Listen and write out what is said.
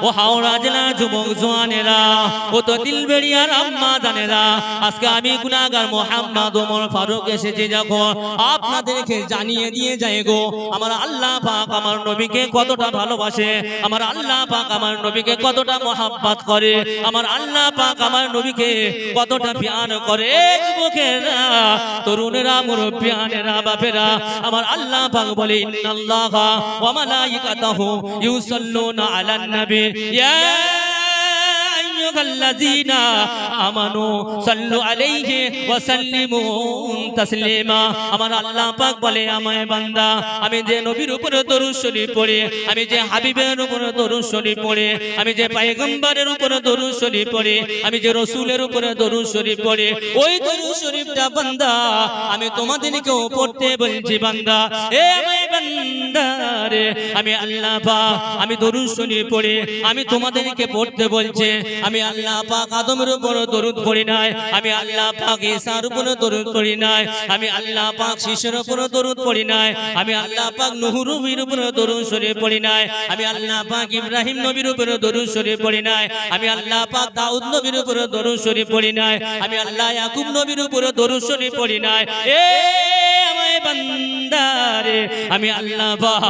ও হাওড়া জেলার যুবক জওয়ানেরা, ও তো দিলবেড়িয়ার আম্মা জানেরা, আজকে আমি গুনাহগার মোহাম্মদ ওমর ফারুক এসেছি যখন আপনাদেরকে জানিয়ে দিয়ে যাই গো, আমার আল্লাহ পাক আমার নবীকে কতটা ভালোবাসে, আমার আল্লাহ পাক আমার নবীকে কতটা মহাব্বত করে, আমার আল্লাহ পাক আমার নবীকে কতটা প্যার করে। যুবকেরা, তরুণেরা, মুরব্বিয়ানেরা, বাপেরা, আমার আল্লাহ পাক বলে ইন্নাল্লাহা ওয়া মালাইকাতাহু ইউসাল্লুনা আলান নবী ইয়া আইয়ুহাল্লাযীনা আমানু সাল্লু আলাইহি ওয়া সাল্লিমু তাসলিমা। আমার আল্লাহ পাক বলে, আমার বান্দা, আমি যে নবীর উপরে দরুদ শরীফ পড়ে, আমি যে হাবিবের উপরে দরুদ শরীফ পড়ে, আমি যে পয়গম্বরের উপরে দরুদ শরীফ পড়ে, আমি যে রাসূলের উপরে দরুদ শরীফ পড়ে, ওই দরুদ শরীফটা বান্দা আমি তোমাদেরকেও পড়তে বলছি। বান্দা, এ আমার বান্দা রে, আমি আল্লাহ পাক আমি দরুদ শরীফ পড়ে আমি তোমাদেরকে পড়তে বলছে। আমি আল্লাহ পাক আদমের উপর দরুদ পড়ি নাই, আমি আল্লাহ পাক ঈসার উপর দরুদ পড়ি নাই, আমি আল্লাহ পাক শীষের উপর দরুদ পড়ি নাই, আমি আল্লাহ পাক নূহ নবীর উপর দরুদ শরীফ পড়ি নাই, আমি আল্লাহ পাক ইব্রাহিম নবীর উপর দরুদ শরীফ পড়ি নাই, আমি আল্লাহ পাক দাউদ নবীর উপর দরুদ শরীফ পড়ি নাই, আমি আল্লাহ ইয়াকুব নবীর উপর দরুদ শরীফ পড়ি নাই। এ আমার বান্দা রে, আমি আল্লাহ পাক